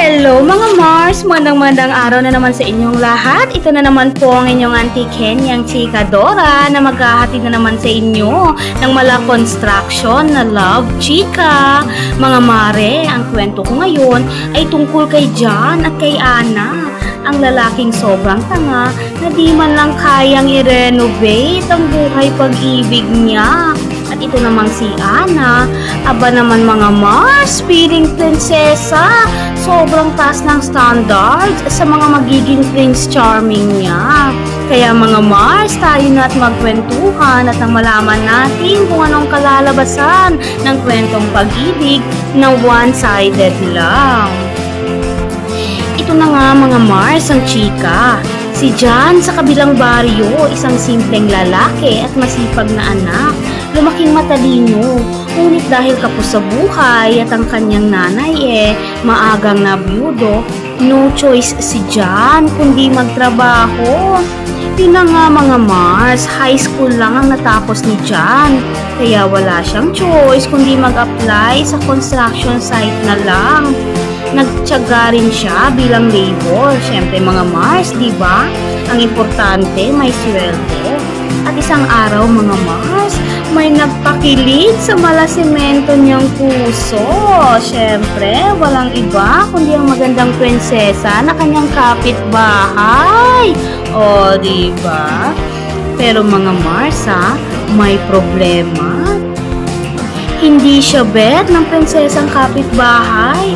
Hello mga Mars! Mandang-mandang araw na naman sa inyong lahat. Ito na naman po ang inyong Auntie Kenyang Chika Dora na maghahatid na naman sa inyo ng mala construction na Love Chika. Mga mare, ang kwento ko ngayon ay tungkol kay John at kay Ana. Ang lalaking sobrang tanga na di man lang kayang i-renovate ang buhay pag-ibig niya. At ito namang si Ana, aba naman mga Mars, feeling prinsesa. Sobrang taas ng standards sa mga magiging Prince Charming niya. Kaya mga Mars, tayo na at magkwentuhan at nang malaman natin kung anong kalalabasan ng kwentong pag-ibig na one-sided lang. Ito na nga mga Mars ang chika. Si John sa kabilang baryo, isang simpleng lalaki at masipag na anak. Lumaking matalino, ngunit dahil kapos sa buhay at ang kanyang nanay maagang nabiyudo, no choice si John kundi magtrabaho. Yun na nga mga Mars, high school lang ang natapos ni John, kaya wala siyang choice kundi mag-apply sa construction site na lang. Nagtiyaga rin siya bilang labor. Siyempre mga Mars, di ba? Ang importante may sweldo. At isang araw mga Mars, may nagpakilig sa malasemento niyang puso. Siyempre, walang iba kundi ang magandang prinsesa na kanyang kapitbahay. O, di ba? Pero mga Mars, may problema. Hindi siya bet ng prinsesang kapitbahay.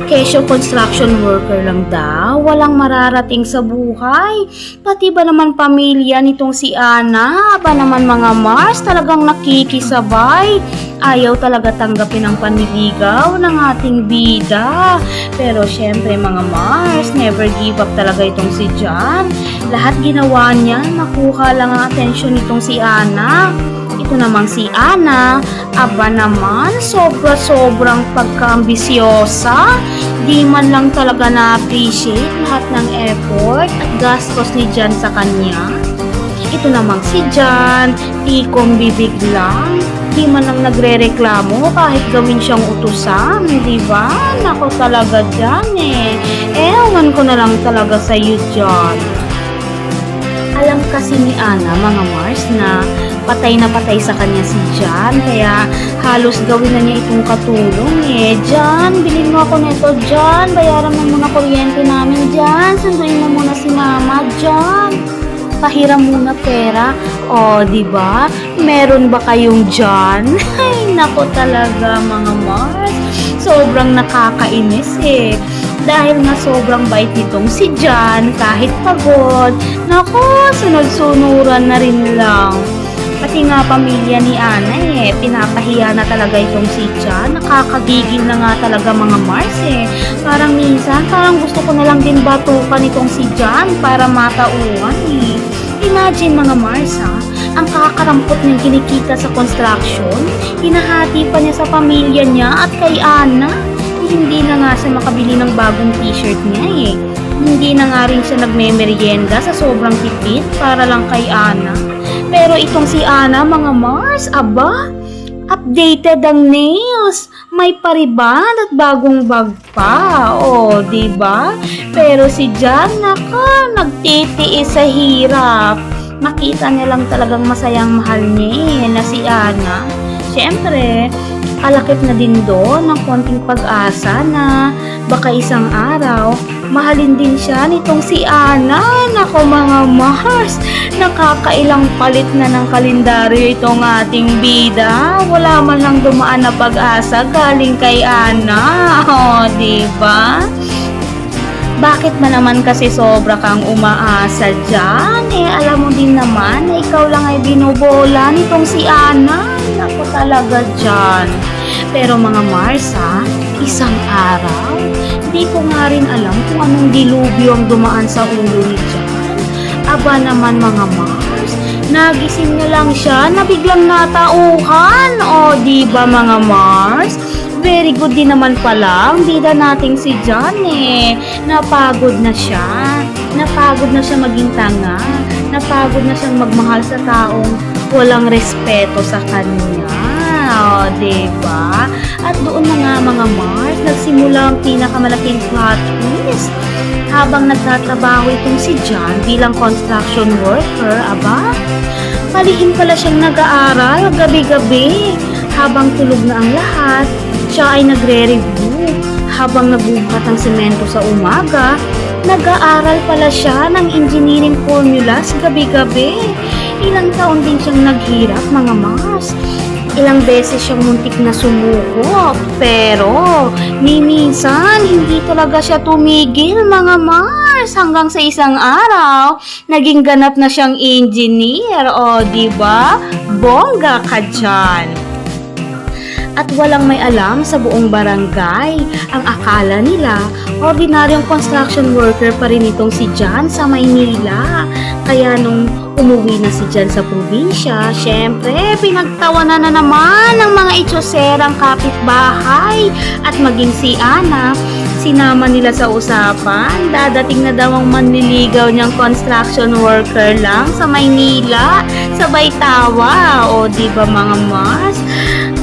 Kesyo construction worker lang daw, walang mararating sa buhay. Pati ba naman pamilya nitong si Ana? Ba naman mga Mars, talagang nakikisabay. Ayaw talaga tanggapin ang panliligaw ng ating bida. Pero syempre mga Mars, never give up talaga itong si John. Lahat ginawa niya, nakuha lang ang atensyon nitong si Ana. Ito namang si Ana, aba naman, sobra-sobrang pagkaambisyosa. Di man lang talaga na-appreciate lahat ng effort at gastos ni John sa kanya. Ito namang si John, tikong bibig lang. Di man lang nagre-reklamo kahit gawin siyang utusan, di ba? Nako talaga John ewan ko na lang talaga sa iyo John. Alam kasi ni Ana mga Mars na patay na patay sa kanya si John, kaya halos gawin na niya itong katulong John, bilhin mo ako nito John, bayaran mo muna kuryente namin John, sunduin mo muna si Mama John, pahiram muna pera. O, di ba? Meron ba kayong John? Ay, nako talaga mga Mars, sobrang nakakainis dahil nga sobrang bait nitong si John, kahit pagod, nako, sunod-sunuran na rin lang. Pati nga pamilya ni Ana pinapahiya na talaga itong si John. Nakakagigil na nga talaga mga Mars Parang minsan, parang gusto ko na lang din batukan itong si John para matauhan Imagine mga Mars ang kakarampot niyang kinikita sa construction, hinahati pa niya sa pamilya niya at kay Ana. Hindi na nga siya makabili ng bagong t-shirt niya Hindi na nga rin siya nagme-merienda sa sobrang tipid para lang kay Ana. Pero itong si Ana mga Mars, aba, updated ang nails, may pariband at bagong bag pa. O, di ba? Pero si John, nagtitiis sa hirap. Makita niya lang talagang masayang mahal niya na si Ana. Siyempre, kalakip na din doon ng konting pag-asa na baka isang araw, mahalin din siya nitong si Ana. Nako mga Mars, nakakailang palit na ng kalendaryo itong ating bida. Wala man lang dumaan na pag-asa galing kay Ana. O, diba? Bakit ba naman kasi sobra kang umaasa dyan? Alam mo din naman na ikaw lang ay binubola nitong si Ana. Naku talaga dyan. Pero mga Mars isang araw, di ko nga rin alam kung anong dilubyo ang dumaan sa ulo ni John. Aba naman mga Mars, nagising na lang siya na biglang natauhan. O di ba mga Mars? Very good din naman pala ang bida nating si John Napagod na siya. Napagod na siya maging tanga. Napagod na siyang magmahal sa taong walang respeto sa kanya. O, diba? At doon na nga mga Mars, nagsimula ang pinakamalaking plot twist. Habang nagtatrabaho itong si John bilang construction worker, aba, palihim pala siyang nag-aaral gabi-gabi. Habang tulog na ang lahat, siya ay nagre-review. Habang nagbubuhat ng semento sa umaga, nag-aaral pala siya ng engineering formulas gabi-gabi. Ilang taon din siyang naghirap mga Mars. Ilang beses siyang muntik na sumuko, pero minsan hindi talaga siya tumigil mga Mars hanggang sa isang araw naging ganap na siyang engineer. O, diba? Bongga ka dyan! At walang may alam sa buong barangay. Ang akala nila, ordinaryong construction worker pa rin itong si John sa Maynila. Kaya nung umuwi na si John sa probinsya, syempre, pinagtawanan na naman ng mga itsoserang kapitbahay. At maging si Ana, sinama nila sa usapan. Dadating na daw ang manliligaw niyang construction worker lang sa Maynila. Sabay tawa. O, diba mga Mars?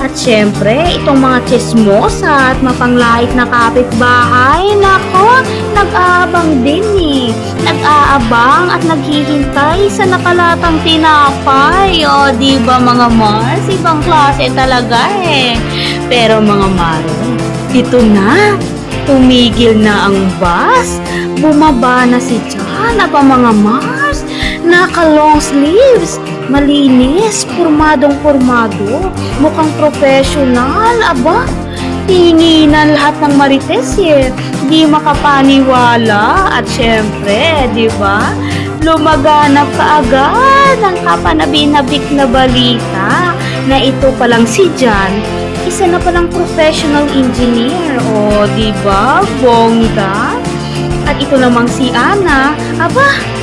At syempre, itong mga chismosa at mapanglait na kapitbahay, nako, nag-aabang din eh. Nag-aabang at naghihintay sa nakalatang tinapay. O, diba mga Mars? Ibang klase talaga eh. Pero mga Maro, ito na. Tumigil na ang bus. Bumaba na si John. Aba mga Mars, naka-long sleeves. Malinis, pormadong-pormado, mukhang professional, aba, tinginan lahat ng marites eh, di makapaniwala, at syempre, di ba, lumaganap kaagad ang kapanabinabik na balita na ito palang si John, isa na palang professional engineer, o di ba, bongga, at ito namang si Ana, aba,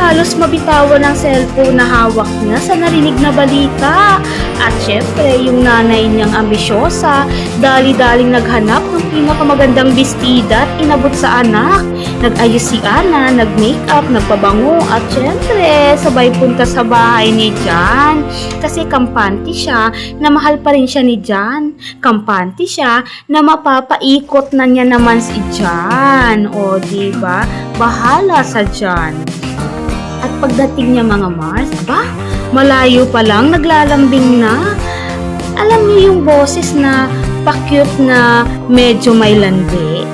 halos mabitawan ang cellphone na hawak niya sa narinig na balita. At syempre, yung nanay niyang ambisyosa, dali-daling naghanap ng pinakamagandang bestida at inabot sa anak. Nag-ayos si Ana, nag-makeup, nagpabango, at syempre, sabay punta sa bahay ni John. Kasi kampante siya na mahal pa rin siya ni John. Kampante siya na mapapaikot na niya naman si John. O, diba? Bahala sa John. At pagdating niya mga Mars, aba, malayo pa lang, naglalambing na. Alam niyo yung boses na pa-cute na medyo may landi?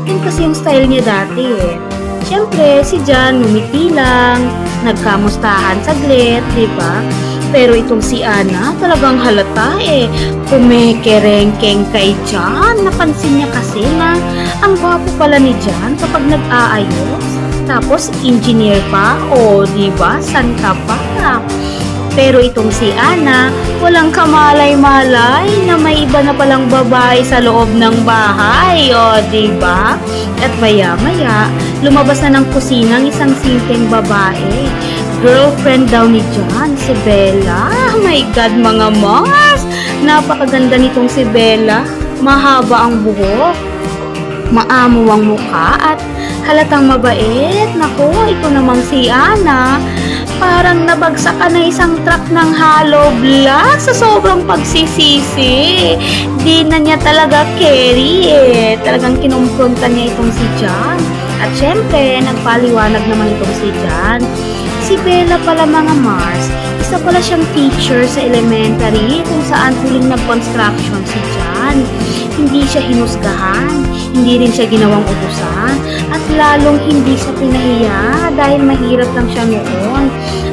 Yun kasi yung style niya dati eh. Siyempre, si John ngumiti lang, nagkamustahan saglit, di ba? Pero itong si Ana, talagang halata eh. Kumekerengkeng kay John. Napansin niya kasi na ang gwapo pala ni John kapag nag-aayos. Tapos, engineer pa, o diba, san ka pa? Pero itong si Ana, walang kamalay-malay na may iba na palang babae sa loob ng bahay, o diba? At maya-maya, lumabas na ng kusina ang isang simpleng babae. Girlfriend daw ni John, si Bella. Oh my God, mga Mars! Napakaganda nitong si Bella. Mahaba ang buhok, maamo ang mukha, at halatang mabait. Naku, ito namang si Ana. Parang nabagsakan na isang truck ng hollow block sa sobrang pagsisisi. Di na niya talaga carry eh. Talagang kinumpronta niya itong si John. At syempre, nagpaliwanag naman itong si John. Si Bella pala mga Mars, isa pala siyang teacher sa elementary kung saan huling nag-construction si John. Hindi siya hinusgahan, hindi rin siya ginawang utusan, at lalong hindi siya pinahiya dahil mahirap lang siya noon.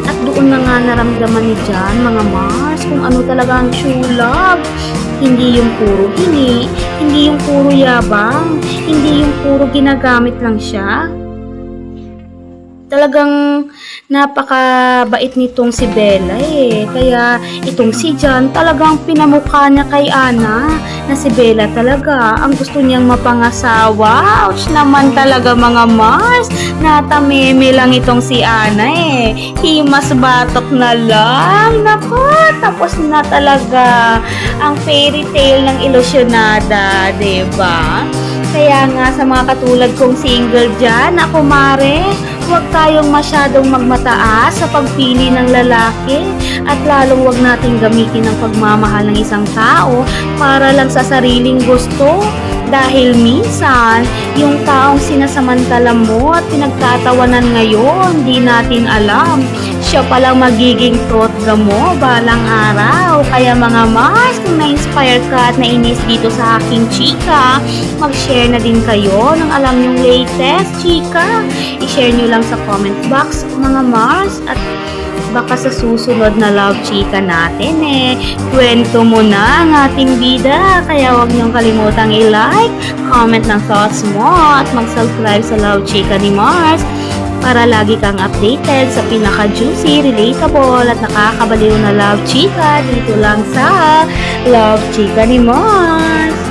At doon na nga naramdaman ni John, mga Mars, kung ano talaga ang true love. Hindi yung puro hingi, hindi yung puro yabang, hindi yung puro ginagamit lang siya. Talagang napakabait nitong si Bella eh. Kaya itong si John talagang pinamukha niya kay Ana na si Bella talaga ang gusto niyang mapangasawa. Ouch naman talaga mga Mars. Natameme lang itong si Ana eh. Himas batok na lang. Naku, tapos na talaga ang fairy tale ng ilusyonada, diba? Kaya nga sa mga katulad kong single dyan, ako mare, Huwag tayong masyadong magmataas sa pagpili ng lalaki at lalong huwag nating gamitin ang pagmamahal ng isang tao para lang sa sariling gusto. Dahil minsan, yung taong sinasamantala mo at pinagtatawanan ngayon, di natin alam. Siya palang magiging totga mo balang araw. Kaya mga Mars, kung na-inspire ka at nainis dito sa aking chika, mag-share na din kayo ng alam yung latest chika. I-share nyo lang sa comment box mga Mars at baka sa susunod na love chika natin kwento mo na ang ating bida. Kaya huwag niyong kalimutang i-like, comment ng thoughts mo at mag-subscribe sa love chika ni Mars para lagi kang updated sa pinaka-juicy, relatable at nakakabaliw na love chika dito lang sa love chika ni Mars.